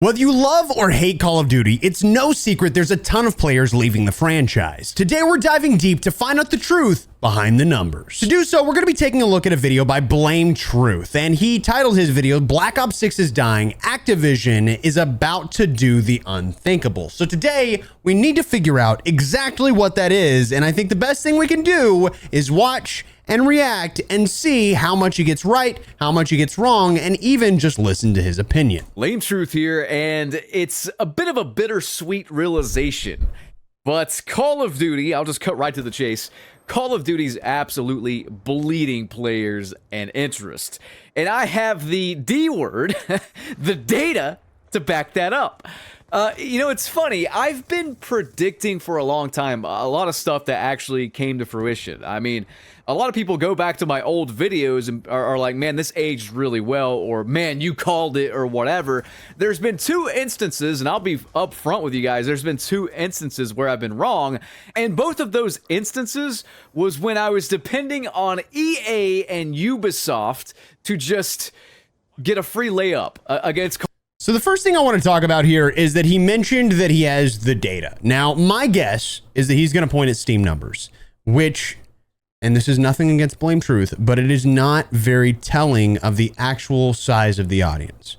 Whether you love or hate Call of Duty, it's no secret there's a ton of players leaving the franchise. Today we're diving deep to find out the truth behind the numbers. To do so, we're going to be taking a look at a video by Blame Truth, and he titled his video, Black Ops 6 is dying, Activision is about to do the unthinkable. So today, we need to figure out exactly what that is, and I think the best thing we can do is watch and react and see how much he gets right, how much he gets wrong, and even just listen to his opinion. Blame Truth here, and it's a bit of a bittersweet realization, but Call of Duty, I'll just cut right to the chase, Call of Duty's absolutely bleeding players and interest. And I have the D word, the data, to back that up. It's funny. I've been predicting for a long time a lot of stuff that actually came to fruition. I mean, a lot of people go back to my old videos and are like, man, this aged really well, or man, you called it, or whatever. There's been two instances, and I'll be upfront with you guys, there's been two instances where I've been wrong, and both of those instances was when I was depending on EA and Ubisoft to just get a free layup against. So the first thing I want to talk about here is that he mentioned that he has the data. Now, my guess is that he's going to point at Steam numbers, which, and this is nothing against Blame Truth, but it is not very telling of the actual size of the audience.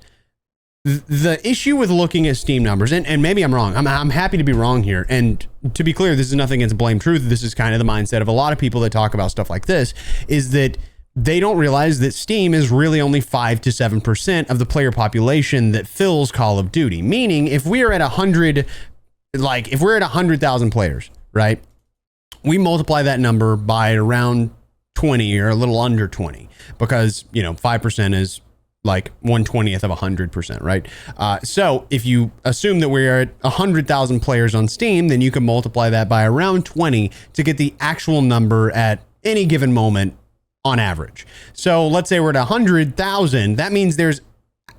The issue with looking at Steam numbers, and maybe I'm wrong, I'm happy to be wrong here, and to be clear, this is nothing against Blame Truth, this is kind of the mindset of a lot of people that talk about stuff like this, is that they don't realize that Steam is really only 5 to 7% of the player population that fills Call of Duty. Meaning, if we are at 100, if we're at 100,000 players, right? We multiply that number by around 20 or a little under 20, because 5% is like 1/20th of 100%, right? So if you assume that we're at 100,000 players on Steam, then you can multiply that by around 20 to get the actual number at any given moment on average. So let's say we're at 100,000. That means there's,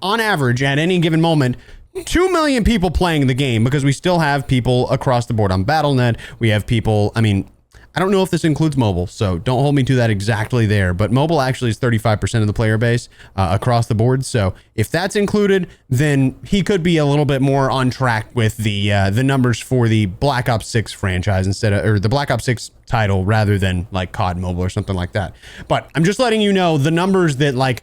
on average, at any given moment, 2 million people playing the game, because we still have people across the board on Battle.net. We have people, I don't know if this includes mobile, so don't hold me to that exactly there, but mobile actually is 35% of the player base across the board. So if that's included, then he could be a little bit more on track with the numbers for the Black Ops 6 franchise or the Black Ops 6 title, rather than like COD Mobile or something like that. But I'm just letting you know the numbers that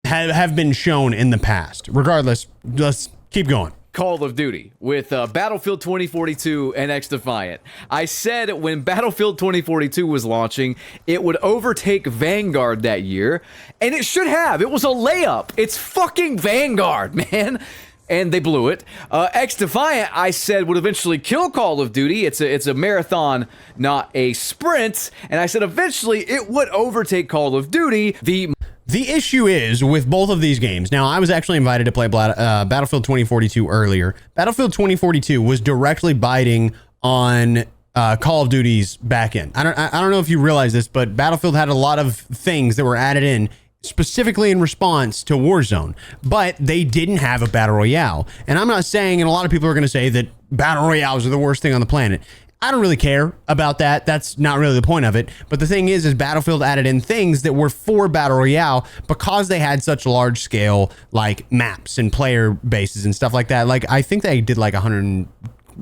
have been shown in the past. Regardless, let's keep going. Call of Duty with Battlefield 2042 and XDefiant. I said when Battlefield 2042 was launching, it would overtake Vanguard that year, and it should have. It was a layup. It's fucking Vanguard, man. And they blew it. XDefiant, I said, would eventually kill Call of Duty. It's a marathon, not a sprint. And I said eventually it would overtake Call of Duty. The issue is with both of these games. Now, I was actually invited to play Battlefield 2042 earlier. Battlefield 2042 was directly biting on Call of Duty's back end. I don't know if you realize this, but Battlefield had a lot of things that were added in specifically in response to Warzone, but they didn't have a battle royale. And I'm not saying, and a lot of people are going to say that battle royales are the worst thing on the planet. I don't really care about that. That's not really the point of it. But the thing is Battlefield added in things that were for Battle Royale because they had such large scale maps and player bases and stuff like that. I think they did 100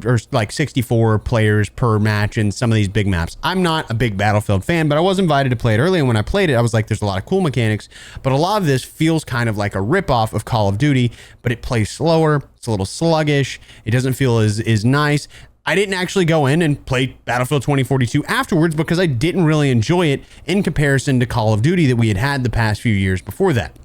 or 64 players per match in some of these big maps. I'm not a big Battlefield fan, but I was invited to play it early, and when I played it, I was like, there's a lot of cool mechanics, but a lot of this feels kind of like a ripoff of Call of Duty, but it plays slower, it's a little sluggish, it doesn't feel as nice. I didn't actually go in and play Battlefield 2042 afterwards because I didn't really enjoy it in comparison to Call of Duty that we had the past few years before that.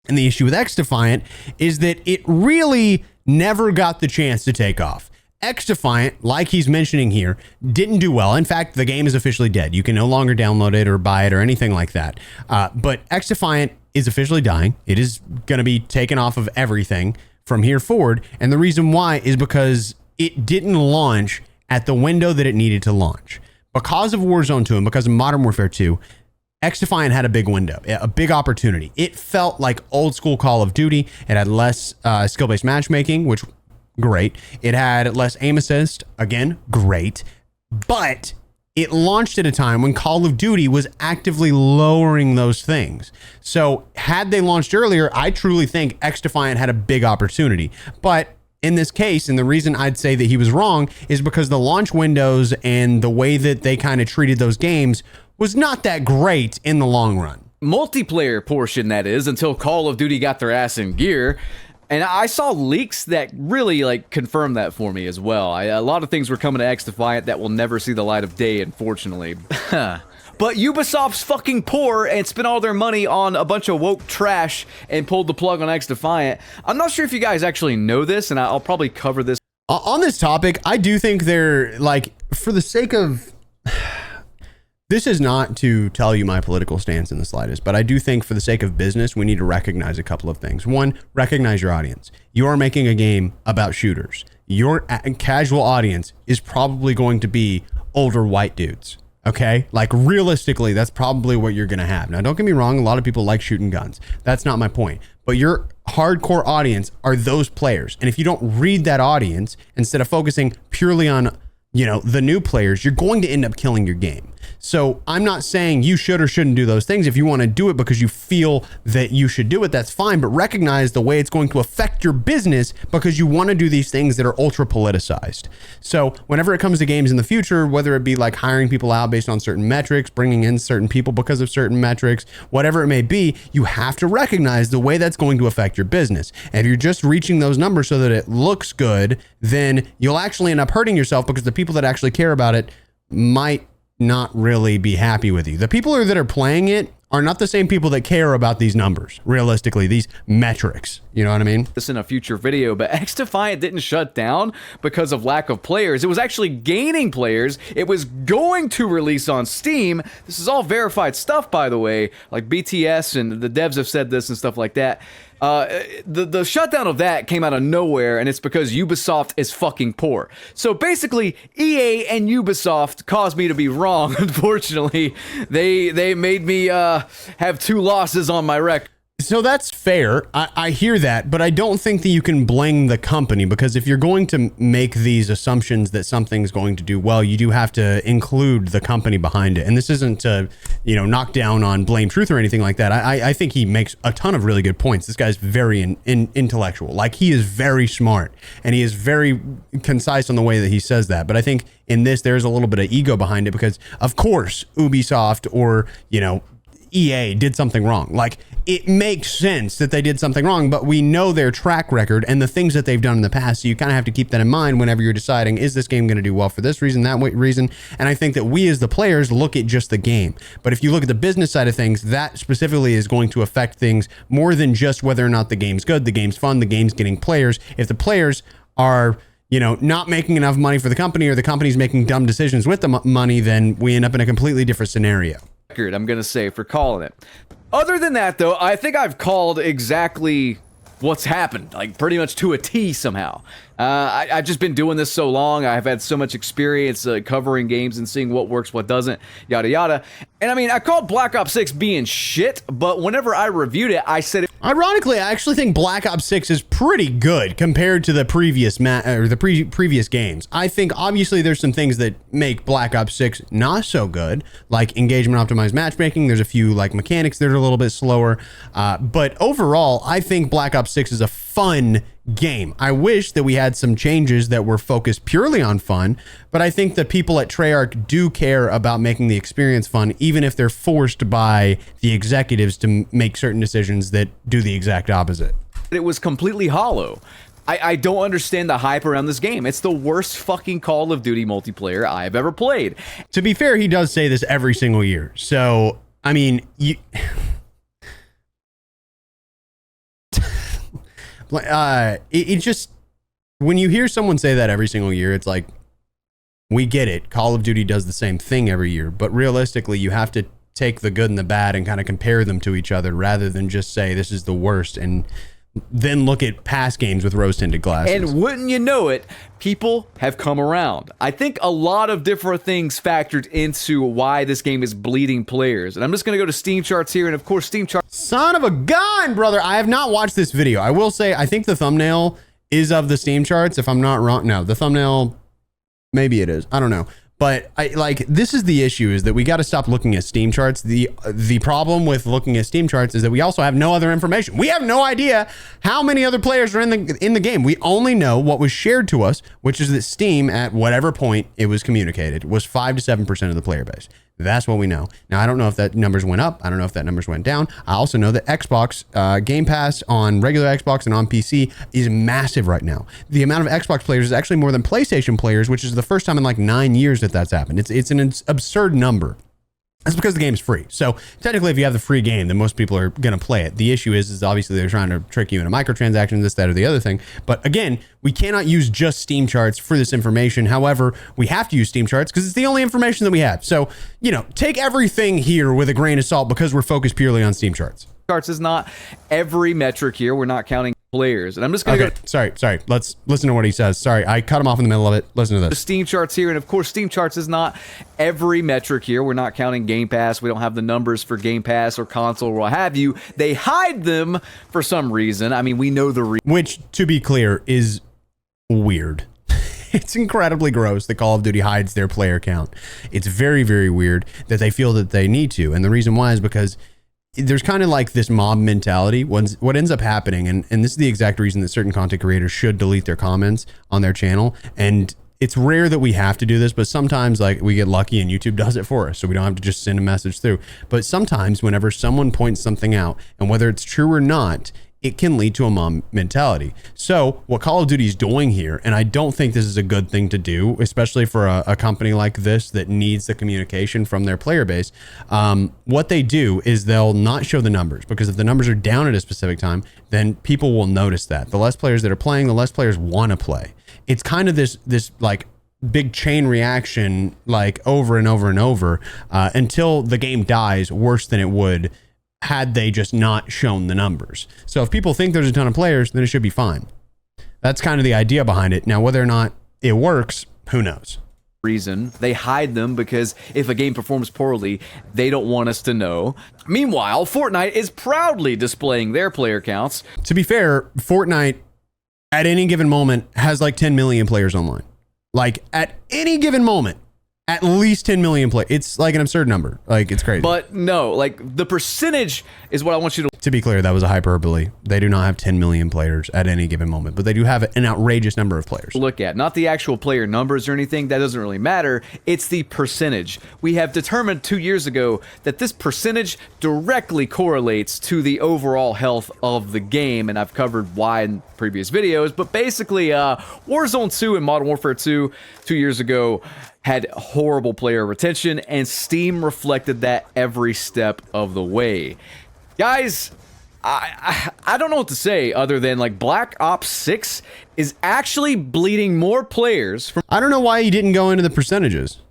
And the issue with XDefiant is that it really never got the chance to take off. XDefiant, like he's mentioning here, didn't do well. In fact, the game is officially dead. You can no longer download it or buy it or anything like that. But XDefiant is officially dying. It is going to be taken off of everything from here forward. And the reason why is because it didn't launch at the window that it needed to launch. Because of Warzone 2 and because of Modern Warfare 2, XDefiant had a big window, a big opportunity. It felt like old school Call of Duty. It had less skill-based matchmaking, which, great. It had less aim assist, again, great. But it launched at a time when Call of Duty was actively lowering those things. So had they launched earlier, I truly think XDefiant had a big opportunity. But in this case, and the reason I'd say that he was wrong is because the launch windows and the way that they kind of treated those games was not that great in the long run. Multiplayer portion, that is, until Call of Duty got their ass in gear. And I saw leaks that really like confirmed that for me as well. A lot of things were coming to XDefiant that will never see the light of day, unfortunately. But Ubisoft's fucking poor and spent all their money on a bunch of woke trash and pulled the plug on XDefiant. I'm not sure if you guys actually know this, and I'll probably cover this. On this topic, I do think they're like, for the sake of... This is not to tell you my political stance in the slightest, but I do think for the sake of business, we need to recognize a couple of things. One, recognize your audience. You are making a game about shooters. Your casual audience is probably going to be older white dudes. Okay? Like realistically, that's probably what you're going to have. Now, don't get me wrong. A lot of people like shooting guns. That's not my point. But your hardcore audience are those players. And if you don't read that audience, instead of focusing purely on, you know, the new players, you're going to end up killing your game. So I'm not saying you should or shouldn't do those things. If you want to do it because you feel that you should do it, that's fine. But recognize the way it's going to affect your business because you want to do these things that are ultra politicized. So whenever it comes to games in the future, whether it be like hiring people out based on certain metrics, bringing in certain people because of certain metrics, whatever it may be, you have to recognize the way that's going to affect your business. And if you're just reaching those numbers so that it looks good, then you'll actually end up hurting yourself because the people that actually care about it might not really be happy with you. The people that are playing it are not the same people that care about these numbers, realistically, these metrics. You know what I mean? This in a future video, but XDefiant didn't shut down because of lack of players. It was actually gaining players. It was going to release on Steam. This is all verified stuff, by the way. Like BTS and the devs have said this and stuff like that. The shutdown of that came out of nowhere, and it's because Ubisoft is fucking poor. So basically, EA and Ubisoft caused me to be wrong. Unfortunately, they made me have 2 losses on my record. So that's fair. I hear that, but I don't think that you can blame the company, because if you're going to make these assumptions that something's going to do well, you do have to include the company behind it. And this isn't to, you know, knock down on Blame Truth or anything like that. I think he makes a ton of really good points. This guy's very intellectual. Like, he is very smart, and he is very concise on the way that he says that. But I think in this, there's a little bit of ego behind it, because of course Ubisoft or, you know, EA did something wrong. Like, it makes sense that they did something wrong, but we know their track record and the things that they've done in the past. So you kind of have to keep that in mind whenever you're deciding, is this game going to do well for this reason, that reason? And I think that we as the players look at just the game. But if you look at the business side of things, that specifically is going to affect things more than just whether or not the game's good, the game's fun, the game's getting players. If the players are, you know, not making enough money for the company, or the company's making dumb decisions with the money, then we end up in a completely different scenario. I'm gonna say, for calling it. Other than that, though, I think I've called exactly what's happened, like pretty much to a T somehow. I've just been doing this so long. I've had so much experience covering games and seeing what works, what doesn't, yada yada. And I mean, I called Black Ops 6 being shit, but whenever I reviewed it, I said it. Ironically, I actually think Black Ops 6 is pretty good compared to the previous previous games. I think obviously there's some things that make Black Ops 6 not so good, like engagement optimized matchmaking. There's a few like mechanics that are a little bit slower, but overall, I think Black Ops 6 is a fun game. I wish that we had some changes that were focused purely on fun, but I think that people at Treyarch do care about making the experience fun, even if they're forced by the executives to make certain decisions that do the exact opposite. It was completely hollow. I don't understand the hype around this game. It's the worst fucking Call of Duty multiplayer I've ever played. To be fair, he does say this every single year. So, I mean, it just, when you hear someone say that every single year, it's like, we get it. Call of Duty does the same thing every year, but realistically, you have to take the good and the bad and kind of compare them to each other rather than just say this is the worst and then look at past games with rose-tinted glasses. And wouldn't you know it, people have come around. I think a lot of different things factored into why this game is bleeding players. And I'm just going to go to Steam charts here, and of course, Steam charts. Son of a gun, brother. I have not watched this video. I will say, I think the thumbnail is of the Steam charts, if I'm not wrong. No, the thumbnail, maybe it is. I don't know. But this is the issue, is that we got to stop looking at Steam charts. The problem with looking at Steam charts is that we also have no other information. We have no idea how many other players are in the game. We only know what was shared to us, which is that Steam, at whatever point it was communicated, was 5 to 7% of the player base. That's what we know. Now, I don't know if that numbers went up. I don't know if that numbers went down. I also know that Xbox Game Pass on regular Xbox and on PC is massive right now. The amount of Xbox players is actually more than PlayStation players, which is the first time in like 9 years that that's happened. It's an absurd number. That's because the game is free. So technically, if you have the free game, then most people are going to play it. The issue is obviously they're trying to trick you into microtransactions, this, that, or the other thing. But again, we cannot use just Steam charts for this information. However, we have to use Steam charts because it's the only information that we have. So, take everything here with a grain of salt because we're focused purely on Steam charts. Charts is not every metric here. We're not counting players. And I'm just going to go. Sorry. Let's listen to what he says. Sorry, I cut him off in the middle of it. Listen to this. The Steam charts here. And of course, Steam charts is not every metric here. We're not counting Game Pass. We don't have the numbers for Game Pass or console or what have you. They hide them for some reason. I mean, we know the reason. Which, to be clear, is weird. It's incredibly gross that Call of Duty hides their player count. It's very, very weird that they feel that they need to. And the reason why is because there's kind of like this mob mentality. What ends up happening, and this is the exact reason that certain content creators should delete their comments on their channel. And it's rare that we have to do this, but sometimes we get lucky and YouTube does it for us, so we don't have to just send a message through. But sometimes whenever someone points something out, and whether it's true or not, it can lead to a mob mentality. So what Call of Duty is doing here, and I don't think this is a good thing to do, especially for a company like this that needs the communication from their player base, what they do is they'll not show the numbers, because if the numbers are down at a specific time, then people will notice that. The less players that are playing, the less players want to play. It's kind of this big chain reaction, over and over and over, until the game dies worse than it would had they just not shown the numbers. So if people think there's a ton of players, then it should be fine. That's kind of the idea behind it. Now, whether or not it works, who knows? Reason they hide them, because if a game performs poorly, they don't want us to know. Meanwhile, Fortnite is proudly displaying their player counts. To be fair, Fortnite at any given moment has 10 million players online. At any given moment, at least 10 million players. It's an absurd number. It's crazy. But no, the percentage is what I want you to... To be clear, that was a hyperbole. They do not have 10 million players at any given moment, but they do have an outrageous number of players. Look at, not the actual player numbers or anything. That doesn't really matter. It's the percentage. We have determined 2 years ago that this percentage directly correlates to the overall health of the game, and I've covered why in previous videos, but basically, Warzone 2 and Modern Warfare 2 years ago had horrible player retention, and Steam reflected that every step of the way. Guys, I don't know what to say other than Black Ops 6 is actually bleeding more players from... I don't know why he didn't go into the percentages.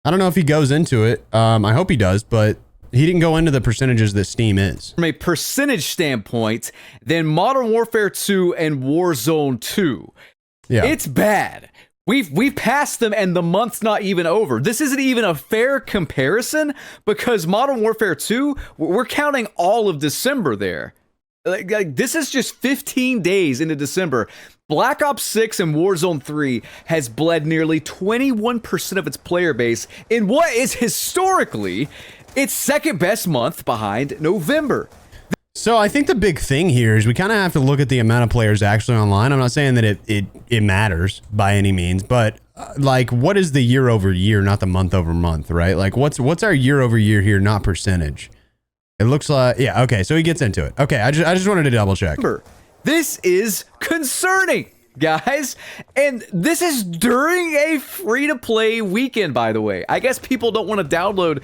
I don't know if he goes into it. I hope he does, but he didn't go into the percentages that Steam is. From a percentage standpoint, than Modern Warfare 2 and Warzone 2. Yeah. It's bad. We've passed them, and the month's not even over. This isn't even a fair comparison, because Modern Warfare 2, we're counting all of December there. This is just 15 days into December. Black Ops 6 and Warzone 3 has bled nearly 21% of its player base in what is historically its second best month behind November. So I think the big thing here is we kind of have to look at the amount of players actually online. I'm not saying that it matters by any means, but what is the year over year, not the month over month, right? What's our year over year here, not percentage? It looks like, yeah, okay, so he gets into it. Okay, I just wanted to double check. This is concerning, guys, and this is during a free-to-play weekend, by the way. I guess people don't want to download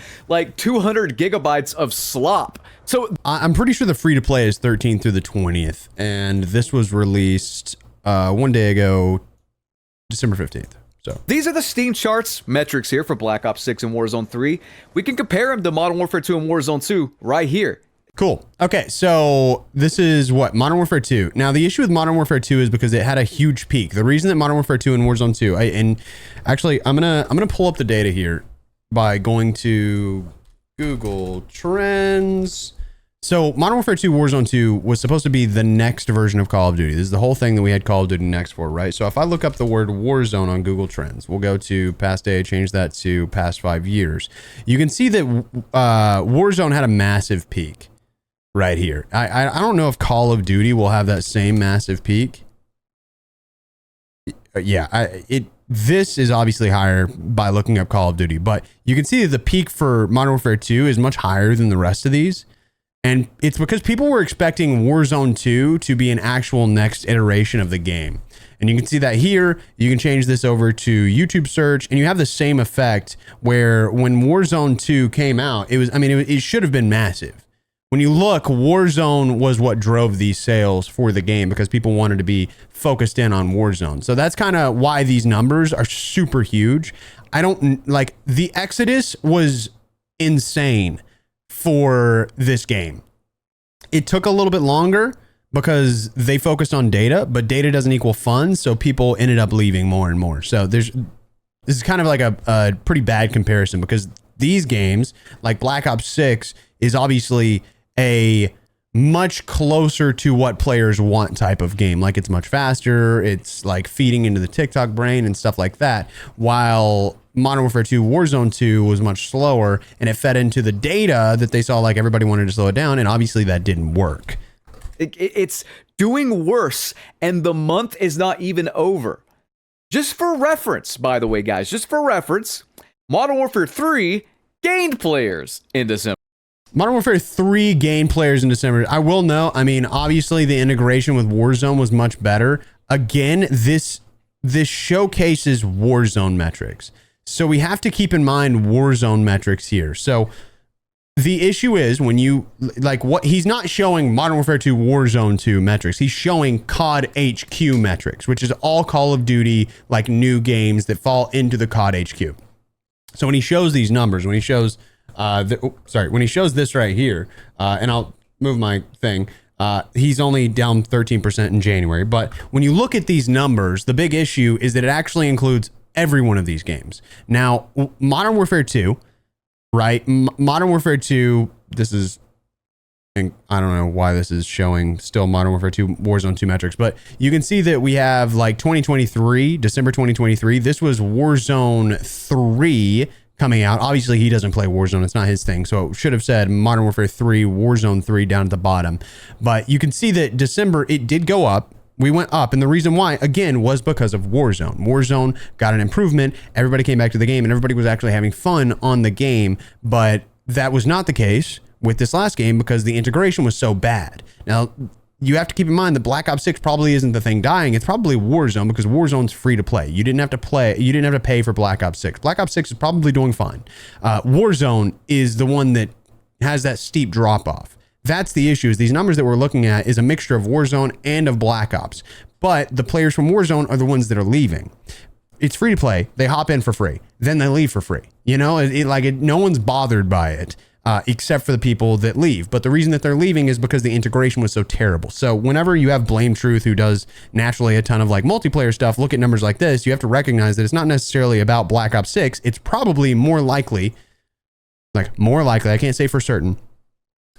200 gigabytes of slop. So I'm pretty sure the free-to-play is 13th through the 20th, and this was released 1 day ago, December 15th. So these are the Steam charts metrics here for Black Ops 6 and Warzone 3. We can compare them to Modern Warfare 2 and Warzone 2 right here. Cool. Okay, so this is what? Modern Warfare 2. Now, the issue with Modern Warfare 2 is because it had a huge peak. The reason that Modern Warfare 2 and Warzone 2, and actually, I'm gonna pull up the data here by going to Google Trends. So Modern Warfare 2 Warzone 2 was supposed to be the next version of Call of Duty. This is the whole thing that we had Call of Duty next for, right? So if I look up the word Warzone on Google Trends, we'll go to past day, change that to past 5 years. You can see that Warzone had a massive peak right here. I don't know if Call of Duty will have that same massive peak. Yeah, this is obviously higher by looking up Call of Duty, but you can see that the peak for Modern Warfare 2 is much higher than the rest of these. And it's because people were expecting Warzone 2 to be an actual next iteration of the game. And you can see that here. You can change this over to YouTube search, and you have the same effect where when Warzone 2 came out, it should have been massive. When you look, Warzone was what drove these sales for the game because people wanted to be focused in on Warzone. So that's kind of why these numbers are super huge. The Exodus was insane for this game. It took a little bit longer because they focused on data, but data doesn't equal fun, so people ended up leaving more and more. So this is kind of like a pretty bad comparison because these games, like Black Ops 6, is obviously a much closer to what players want type of game. Like, it's much faster, it's like feeding into the TikTok brain and stuff like that, while Modern Warfare 2 Warzone 2 was much slower, and it fed into the data that they saw, like everybody wanted to slow it down, and obviously that didn't work. It's doing worse, and the month is not even over. Just for reference, by the way, guys, just for reference, Modern Warfare 3 gained players in December. Modern Warfare 3 gained players in December. I will know, obviously the integration with Warzone was much better. Again, this showcases Warzone metrics. So we have to keep in mind Warzone metrics here. So the issue is when you he's not showing Modern Warfare 2 Warzone 2 metrics. He's showing COD HQ metrics, which is all Call of Duty new games that fall into the COD HQ. So when he shows these numbers, when he shows when he shows this right here, and I'll move my thing, he's only down 13% in January. But when you look at these numbers, the big issue is that it actually includes every one of these games. Now, Modern Warfare 2, right? Modern Warfare 2, this is, and I don't know why this is showing still Modern Warfare 2 Warzone 2 metrics, but you can see that we have 2023, December 2023. This was Warzone 3 coming out. Obviously, he doesn't play Warzone. It's not his thing. So it should have said Modern Warfare 3, Warzone 3 down at the bottom. But you can see that December, it did go up. We went up, and the reason why, again, was because of Warzone. Warzone got an improvement. Everybody came back to the game, and everybody was actually having fun on the game. But that was not the case with this last game because the integration was so bad. Now, you have to keep in mind that Black Ops 6 probably isn't the thing dying. It's probably Warzone because Warzone's free to play. You didn't have to pay for Black Ops 6. Black Ops 6 is probably doing fine. Warzone is the one that has that steep drop off. That's the issue, is these numbers that we're looking at is a mixture of Warzone and of Black Ops. But the players from Warzone are the ones that are leaving. It's free to play. They hop in for free. Then they leave for free. No one's bothered by it. Except for the people that leave. But the reason that they're leaving is because the integration was so terrible. So whenever you have Blame Truth, who does naturally a ton of multiplayer stuff, look at numbers like this, you have to recognize that it's not necessarily about Black Ops 6. It's probably more likely, I can't say for certain,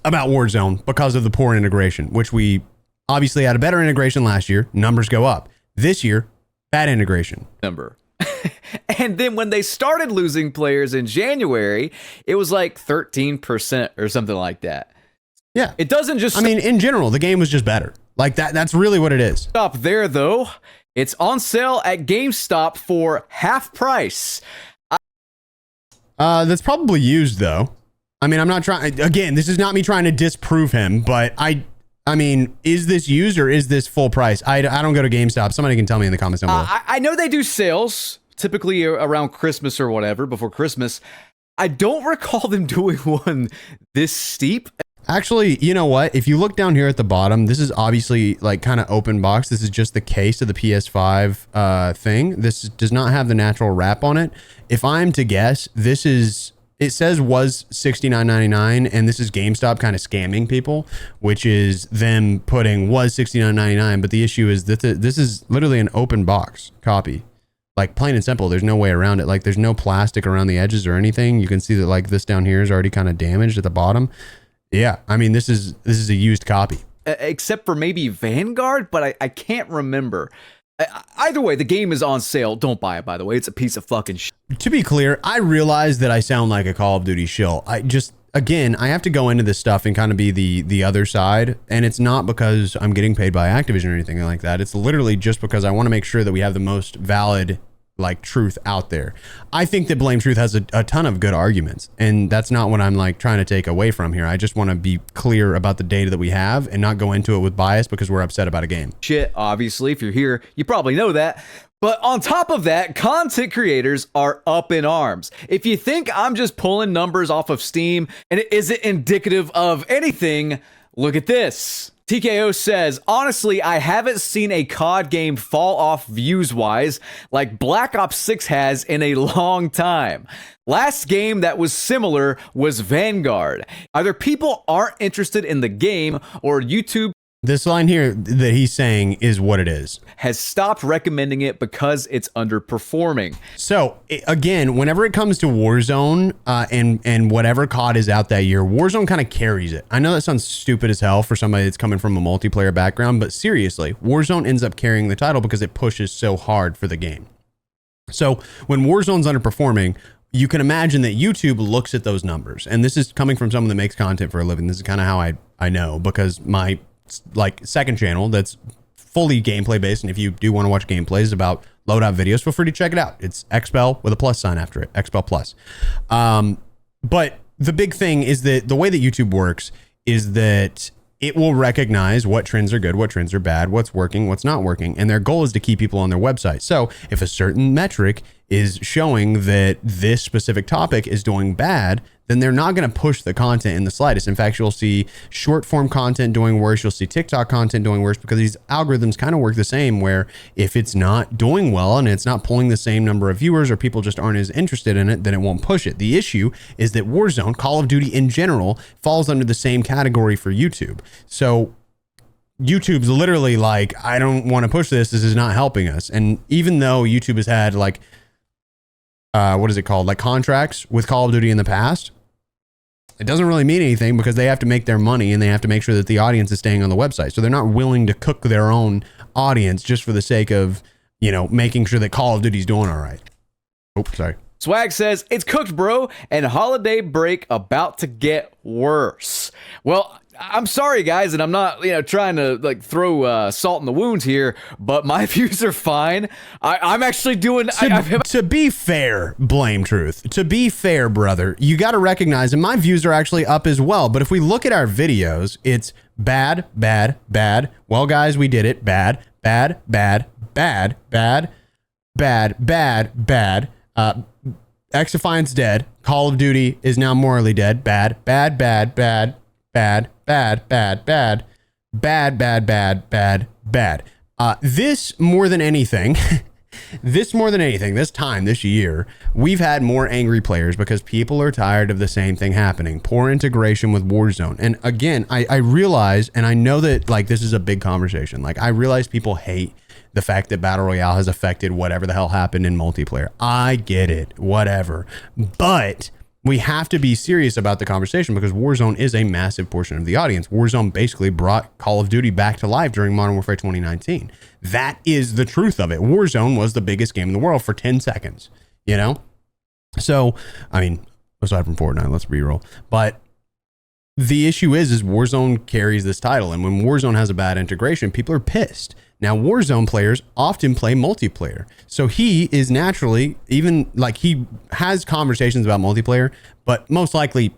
about Warzone because of the poor integration, which we obviously had a better integration last year. Numbers go up. This year, bad integration. And then when they started losing players in January, it was 13% or something like that. Yeah. It doesn't just... in general, the game was just better. That's really what it is. Stop there, though. It's on sale at GameStop for half price. That's probably used, though. I'm not trying... Again, this is not me trying to disprove him, but is this used or is this full price? I don't go to GameStop. Somebody can tell me in the comments down below. I know they do sales, typically around Christmas or whatever, before Christmas. I don't recall them doing one this steep. Actually, you know what? If you look down here at the bottom, this is obviously kind of open box. This is just the case of the PS5 thing. This does not have the natural wrap on it. If I'm to guess, it says was $69.99, and this is GameStop kind of scamming people, which is them putting was $69.99. But the issue is that this is literally an open box copy, plain and simple. There's no way around it. There's no plastic around the edges or anything. You can see that this down here is already kind of damaged at the bottom. Yeah, I mean, this is a used copy. Except for maybe Vanguard, but I can't remember. Either way, the game is on sale. Don't buy it, by the way. It's a piece of fucking shit. To be clear, I realize that I sound like a Call of Duty shill. Again, I have to go into this stuff and kind of be the other side. And it's not because I'm getting paid by Activision or anything like that. It's literally just because I want to make sure that we have the most valid like truth out there. I think that Blame Truth has a ton of good arguments, and that's not what I'm like trying to take away from here. I just want to be clear about the data that we have and not go into it with bias because we're upset about a game. Shit, obviously, if you're here, you probably know that. But on top of that, content creators are up in arms. If you think I'm just pulling numbers off of Steam and it isn't indicative of anything, look at this. TKO says, honestly, I haven't seen a COD game fall off views-wise like Black Ops 6 has in a long time. Last game that was similar was Vanguard. Either people aren't interested in the game or YouTube This line here that he's saying is what it is. Has stopped recommending it because it's underperforming. So again, whenever it comes to Warzone and whatever COD is out that year, Warzone kind of carries it. I know that sounds stupid as hell for somebody that's coming from a multiplayer background, but seriously, Warzone ends up carrying the title because it pushes so hard for the game. So when Warzone's underperforming, you can imagine that YouTube looks at those numbers. And this is coming from someone that makes content for a living. This is kind of how I know, because my second channel that's fully gameplay based, and if you do want to watch gameplays about loadout videos, feel free to check it out. It's Expel with a plus sign after it, Expel plus. But the big thing is that the way that YouTube works is that it will recognize what trends are good, what trends are bad, what's working, what's not working, and their goal is to keep people on their website. So if a certain metric is showing that this specific topic is doing bad, then they're not going to push the content in the slightest. In fact, you'll see short form content doing worse. You'll see TikTok content doing worse, because these algorithms kind of work the same, where if it's not doing well and it's not pulling the same number of viewers, or people just aren't as interested in it, then it won't push it. The issue is that Warzone, Call of Duty in general, falls under the same category for YouTube. So YouTube's literally like, I don't want to push this. This is not helping us. And even though YouTube has had like, what is it called? Like contracts with Call of Duty in the past, it doesn't really mean anything, because they have to make their money and they have to make sure that the audience is staying on the website. So they're not willing to cook their own audience just for the sake of, you know, making sure that Call of Duty's doing all right. Oh, sorry. Swag says, it's cooked, bro, and holiday break about to get worse. Well, I'm sorry, guys, and I'm not, trying to like throw salt in the wound here, but my views are fine. I'm actually doing. To be fair, Blame Truth. To be fair, brother, you got to recognize, and my views are actually up as well. But if we look at our videos, it's bad, bad, bad. Well, guys, we did it. Bad, bad, bad, bad, bad, bad, bad, bad. X-Defiance dead. Call of Duty is now morally dead. Bad, bad, bad, bad, bad, bad, bad, bad, bad, bad, bad, bad, bad. This more than anything, this year, we've had more angry players because people are tired of the same thing happening. Poor integration with Warzone. And again, I realize, and I know that like this is a big conversation. Like I realize people hate the fact that Battle Royale has affected whatever the hell happened in multiplayer. I get it, whatever. But we have to be serious about the conversation, because Warzone is a massive portion of the audience. Warzone basically brought Call of Duty back to life during Modern Warfare 2019. That is the truth of it. Warzone was the biggest game in the world for 10 seconds, you know? So, I mean, aside from Fortnite, let's be real. But the issue is Warzone carries this title. And when Warzone has a bad integration, people are pissed. Now, Warzone players often play multiplayer. So he is naturally, even like he has conversations about multiplayer, but most likely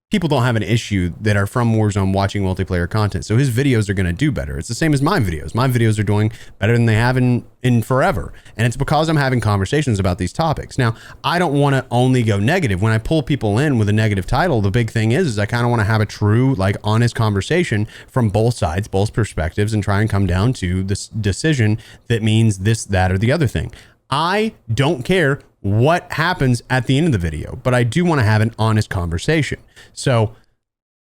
people don't have an issue that are from Warzone watching multiplayer content. So his videos are going to do better. It's the same as my videos. My videos are doing better than they have in forever. And it's because I'm having conversations about these topics. Now, I don't want to only go negative. When I pull people in with a negative title, the big thing is I kind of want to have a true, like honest conversation from both sides, both perspectives, and try and come down to this decision that means this, that, or the other thing. I don't care what happens at the end of the video, but I do want to have an honest conversation. So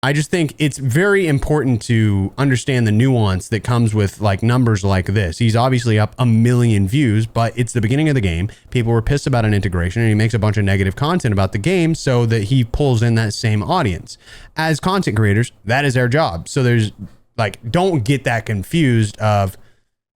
I just think it's very important to understand the nuance that comes with like numbers like this. He's obviously up 1 million views, but it's the beginning of the game. People were pissed about an integration, and he makes a bunch of negative content about the game so that he pulls in that same audience. As content creators, that is our job. So there's like, don't get that confused of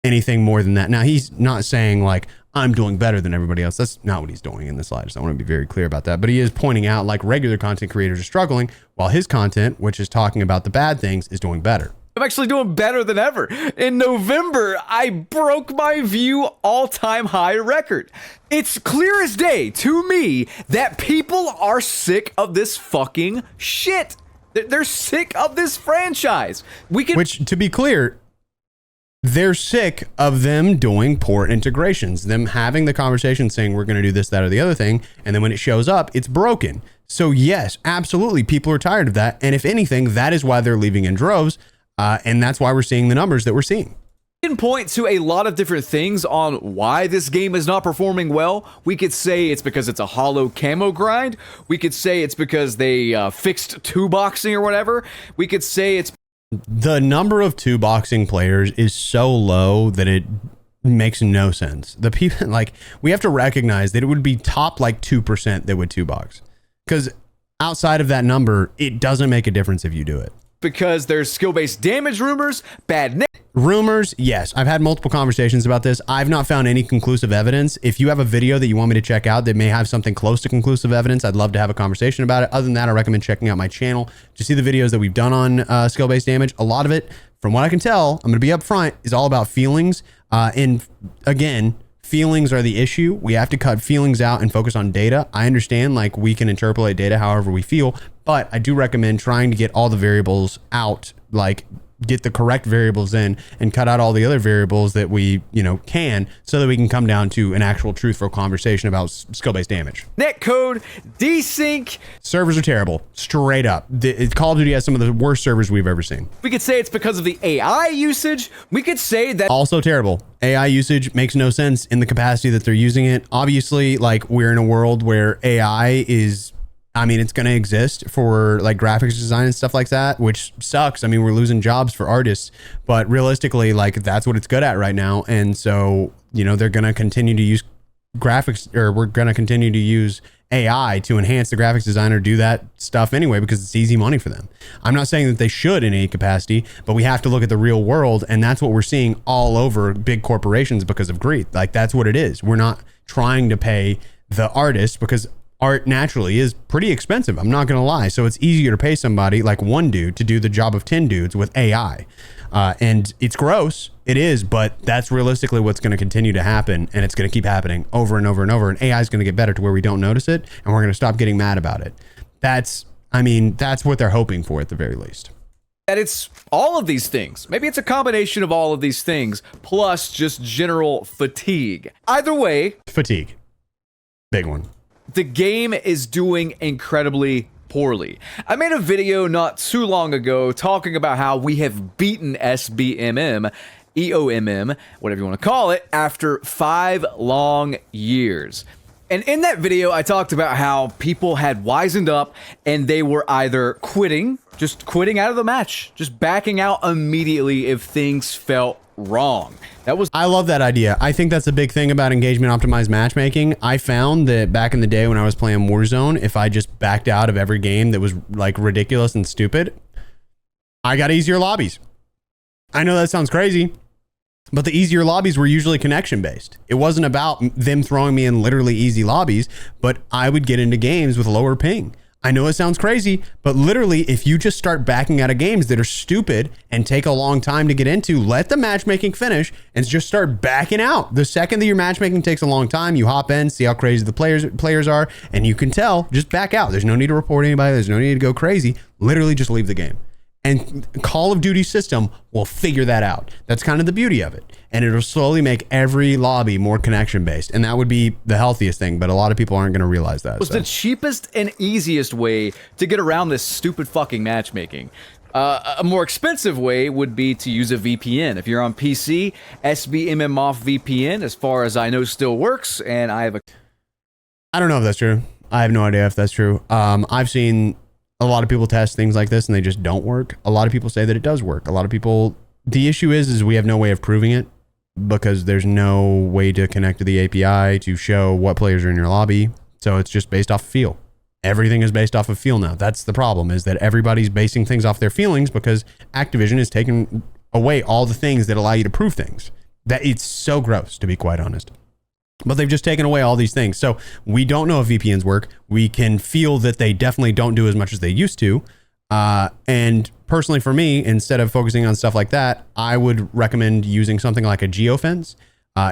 anything more than that. Now, he's not saying like, I'm doing better than everybody else. That's not what he's doing in this slide. So I want to be very clear about that. But he is pointing out like regular content creators are struggling while his content, which is talking about the bad things, is doing better. I'm actually doing better than ever. In November, I broke my view all-time high record. It's clear as day to me that people are sick of this fucking shit. They're sick of this franchise. Which, to be clear, they're sick of them doing poor integrations, them having the conversation saying we're going to do this, that, or the other thing, and then when it shows up, it's broken. So yes, absolutely, people are tired of that, and if anything, that is why they're leaving in droves, and that's why we're seeing the numbers that we're seeing. We can point to a lot of different things on why this game is not performing well. We could say it's because it's a hollow camo grind. We could say it's because they fixed TwoBoxing or whatever. We could say it's the number of TwoBoxing players is so low that it makes no sense. The people, like, we have to recognize that it would be top like 2% that would TwoBox, because outside of that number, it doesn't make a difference if you do it. Because there's skill-based damage rumors, rumors. Yes, I've had multiple conversations about this. I've not found any conclusive evidence. If you have a video that you want me to check out that may have something close to conclusive evidence, I'd love to have a conversation about it. Other than that, I recommend checking out my channel to see the videos that we've done on skill-based damage. A lot of it, from what I can tell, I'm going to be upfront, is all about feelings. And again, feelings are the issue. We have to cut feelings out and focus on data. I understand like we can interpolate data however we feel, but I do recommend trying to get all the variables out, like get the correct variables in and cut out all the other variables that we, can, so that we can come down to an actual truthful conversation about skill-based damage. Netcode, desync. Servers are terrible, straight up. Call of Duty has some of the worst servers we've ever seen. We could say it's because of the AI usage. We could say that also terrible. AI usage makes no sense in the capacity that they're using it. Obviously, like, we're in a world where AI is, it's going to exist for like graphics design and stuff like that, which sucks. We're losing jobs for artists, but realistically, like, that's what it's good at right now. And so, they're going to continue to use graphics, or we're going to continue to use AI to enhance the graphics designer, do that stuff anyway, because it's easy money for them. I'm not saying that they should in any capacity, but we have to look at the real world. And that's what we're seeing all over big corporations because of greed. Like, that's what it is. We're not trying to pay the artist, because art naturally is pretty expensive. I'm not going to lie. So it's easier to pay somebody like one dude to do the job of 10 dudes with AI. And it's gross. It is, but that's realistically what's going to continue to happen. And it's going to keep happening over and over and over. And AI is going to get better to where we don't notice it. And we're going to stop getting mad about it. That's what they're hoping for at the very least. That it's all of these things. Maybe it's a combination of all of these things, plus just general fatigue. Either way. Fatigue. Big one. The game is doing incredibly poorly. I made a video not too long ago talking about how we have beaten SBMM, EOMM, whatever you want to call it, after 5 long years. And in that video, I talked about how people had wisened up and they were either quitting out of the match, just backing out immediately if things felt wrong. I love that idea. I think that's a big thing about engagement optimized matchmaking. I found that back in the day when I was playing Warzone, if I just backed out of every game that was like ridiculous and stupid, I got easier lobbies. I know that sounds crazy, but the easier lobbies were usually connection based. It wasn't about them throwing me in literally easy lobbies, but I would get into games with lower ping. I know it sounds crazy, but literally, if you just start backing out of games that are stupid and take a long time to get into, let the matchmaking finish and just start backing out. The second that your matchmaking takes a long time, you hop in, see how crazy the players are, and you can tell, just back out. There's no need to report anybody. There's no need to go crazy. Literally just leave the game. And Call of Duty system will figure that out. That's kind of the beauty of it. And it'll slowly make every lobby more connection based. And that would be the healthiest thing, but a lot of people aren't going to realize that. It's the cheapest and easiest way to get around this stupid fucking matchmaking. A more expensive way would be to use a VPN. If you're on PC, SBMM off VPN, as far as I know, still works. And I don't know if that's true. I have no idea if that's true. I've seen A lot of people test things like this and they just don't work. A lot of people say that it does work. A lot of people, the issue is we have no way of proving it because there's no way to connect to the API to show what players are in your lobby. So it's just based off of feel. Everything is based off of feel now. That's the problem, is that everybody's basing things off their feelings because Activision is taking away all the things that allow you to prove things. That it's so gross, to be quite honest. But they've just taken away all these things. So we don't know if VPNs work. We can feel that they definitely don't do as much as they used to. And personally for me, instead of focusing on stuff like that, I would recommend using something like a geofence.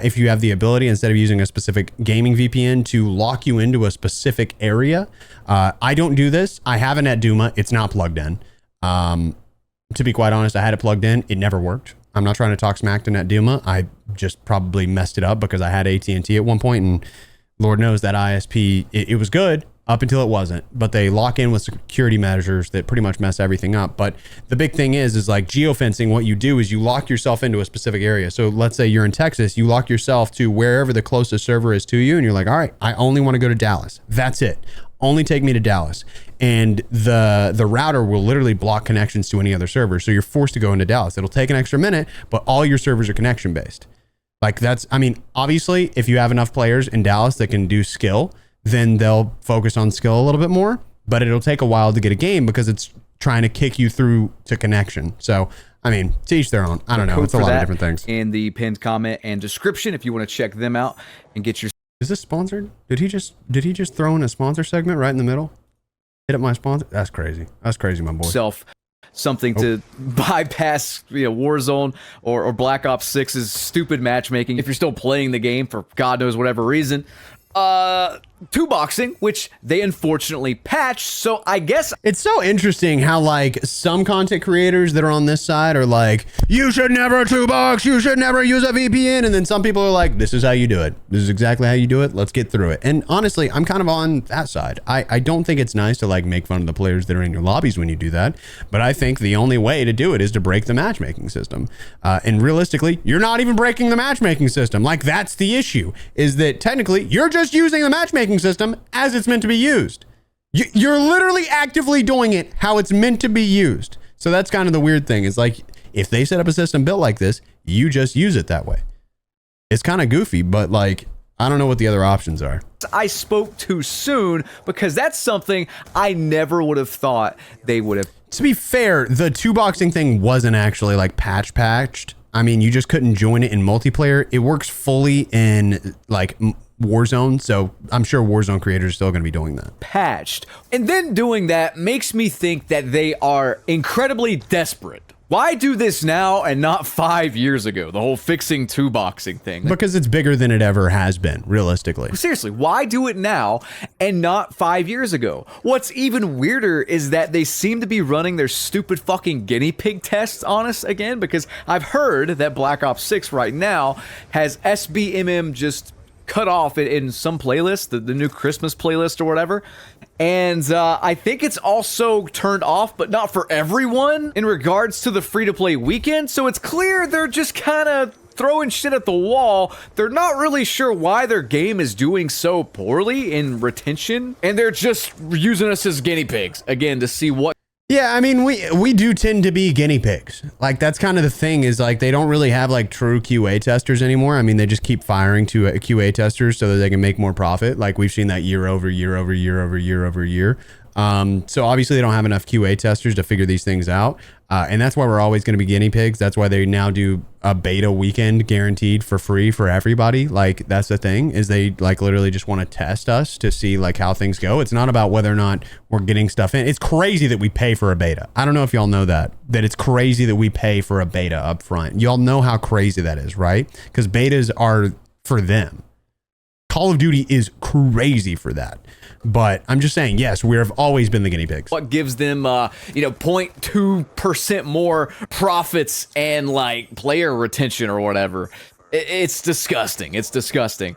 If you have the ability, instead of using a specific gaming VPN, to lock you into a specific area. I don't do this. I have it at Duma. It's not plugged in. To be quite honest, I had it plugged in. It never worked. I'm not trying to talk smack to NetDuma. I just probably messed it up because I had AT&T at one point, and Lord knows that ISP, it was good up until it wasn't. But they lock in with security measures that pretty much mess everything up. But the big thing is like geofencing. What you do is you lock yourself into a specific area. So let's say you're in Texas, you lock yourself to wherever the closest server is to you, and you're like, all right, I only want to go to Dallas. That's it. Only take me to Dallas. And the router will literally block connections to any other server. So you're forced to go into Dallas. It'll take an extra minute, but all your servers are connection based. Like that's, I mean, obviously if you have enough players in Dallas that can do skill, then they'll focus on skill a little bit more, but it'll take a while to get a game because it's trying to kick you through to connection. So, I mean, to each their own. I don't know. It's a lot of different things. In the pinned comment and description, if you want to check them out and get your... Is this sponsored? Did he just throw in a sponsor segment right in the middle? Hit up my sponsor? That's crazy. That's crazy, my boy. Something to bypass, Warzone or Black Ops 6's stupid matchmaking. If you're still playing the game for God knows whatever reason. TwoBoxing, which they unfortunately patched, so I guess it's so interesting how like some content creators that are on this side are like, you should never TwoBox, you should never use a VPN, and then some people are like, this is how you do it, this is exactly how you do it, let's get through it. And honestly, I'm kind of on that side. I don't think it's nice to like make fun of the players that are in your lobbies when you do that, but I think the only way to do it is to break the matchmaking system. And realistically, you're not even breaking the matchmaking system. Like that's the issue, is that technically you're just using the matchmaking system as it's meant to be used. You're literally actively doing it how it's meant to be used. So that's kind of the weird thing, is like if they set up a system built like this, you just use it that way. It's kind of goofy, but like I don't know what the other options are. I spoke too soon because that's something I never would have thought they would have. To be fair, the TwoBoxing thing wasn't actually like patched. I mean, you just couldn't join it in multiplayer. It works fully in like Warzone, so I'm sure Warzone creators are still going to be doing that. Patched. And then doing that makes me think that they are incredibly desperate. Why do this now and not 5 years ago? The whole fixing TwoBoxing thing. Because it's bigger than it ever has been, realistically. Seriously, why do it now and not 5 years ago? What's even weirder is that they seem to be running their stupid fucking guinea pig tests on us again, because I've heard that Black Ops 6 right now has SBMM just cut off in some playlist, the new Christmas playlist or whatever. And I think it's also turned off, but not for everyone, in regards to the free-to-play weekend. So it's clear they're just kind of throwing shit at the wall. They're not really sure why their game is doing so poorly in retention. And they're just using us as guinea pigs, again, to see what... Yeah, I mean, we do tend to be guinea pigs. Like, that's kind of the thing, is like they don't really have like true QA testers anymore. I mean, they just keep firing to QA testers so that they can make more profit. Like we've seen that year over year over year over year over year. So obviously they don't have enough QA testers to figure these things out. And that's why we're always going to be guinea pigs. That's why they now do a beta weekend guaranteed for free for everybody. Like that's the thing, is they like literally just want to test us to see like how things go. It's not about whether or not we're getting stuff in. It's crazy that we pay for a beta. I don't know if y'all know that it's crazy that we pay for a beta up front. Y'all know how crazy that is, right? Because betas are for them. Call of Duty is crazy for that. But I'm just saying, yes, we have always been the guinea pigs. What gives them, 0.2% more profits and like player retention or whatever. It's disgusting. It's disgusting.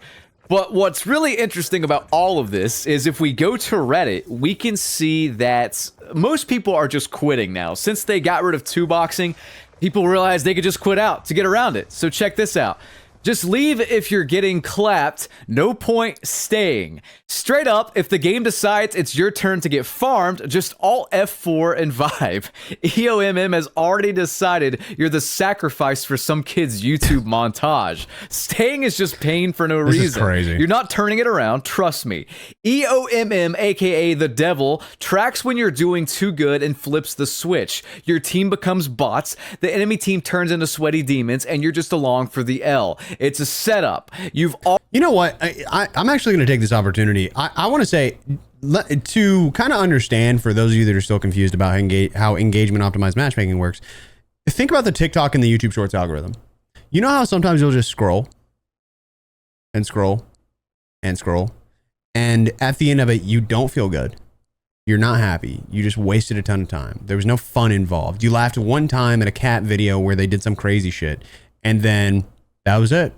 But what's really interesting about all of this is if we go to Reddit, we can see that most people are just quitting now. Since they got rid of TwoBoxing, people realized they could just quit out to get around it. So check this out. Just leave if you're getting clapped. No point staying. Straight up, if the game decides it's your turn to get farmed, just alt F4 and vibe. EOMM has already decided you're the sacrifice for some kid's YouTube montage. Staying is just pain for no reason. This is crazy. You're not turning it around, trust me. EOMM, aka the devil, tracks when you're doing too good and flips the switch. Your team becomes bots, the enemy team turns into sweaty demons, and you're just along for the L. It's a setup. You know what? I'm actually going to take this opportunity. I want to say, to kind of understand, for those of you that are still confused about how engagement optimized matchmaking works, think about the TikTok and the YouTube Shorts algorithm. You know how sometimes you'll just scroll and scroll and scroll, and at the end of it, you don't feel good. You're not happy. You just wasted a ton of time. There was no fun involved. You laughed one time at a cat video where they did some crazy shit, and then that was it.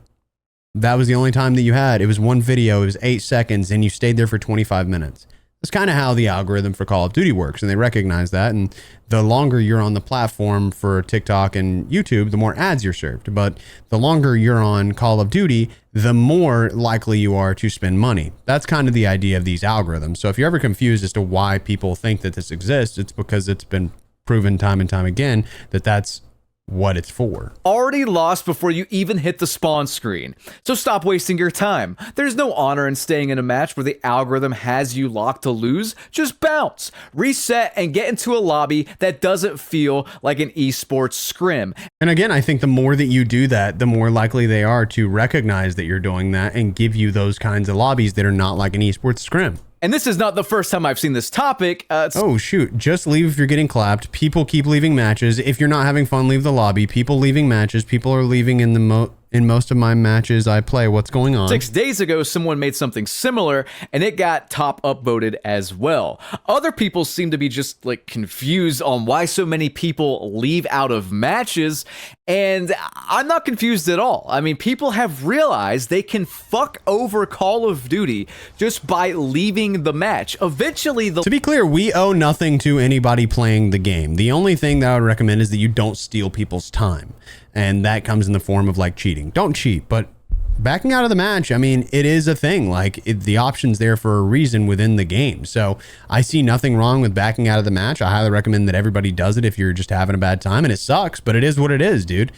That was the only time that you had. It was one video. It was 8 seconds, and you stayed there for 25 minutes. That's kind of how the algorithm for Call of Duty works, and they recognize that. And the longer you're on the platform for TikTok and YouTube, the more ads you're served. But the longer you're on Call of Duty, the more likely you are to spend money. That's kind of the idea of these algorithms. So if you're ever confused as to why people think that this exists, it's because it's been proven time and time again that that's what it's for. Already lost before you even hit the spawn screen. So stop wasting your time. There's no honor in staying in a match where the algorithm has you locked to lose. Just bounce, reset, and get into a lobby that doesn't feel like an esports scrim. And again, I think the more that you do that, the more likely they are to recognize that you're doing that and give you those kinds of lobbies that are not like an esports scrim. And this is not the first time I've seen this topic. Oh, shoot. Just leave if you're getting clapped. People keep leaving matches. If you're not having fun, leave the lobby. People leaving matches. People are leaving in most of my matches I play. What's going on? 6 days ago, someone made something similar, and it got top upvoted as well. Other people seem to be just like confused on why so many people leave out of matches, and I'm not confused at all. I mean, people have realized they can fuck over Call of Duty just by leaving the match. Eventually, to be clear, we owe nothing to anybody playing the game. The only thing that I would recommend is that you don't steal people's time. And that comes in the form of like cheating. Don't cheat, but backing out of the match, I mean, it is a thing. Like the option's there for a reason within the game. So I see nothing wrong with backing out of the match. I highly recommend that everybody does it if you're just having a bad time, and it sucks, but it is what it is, dude.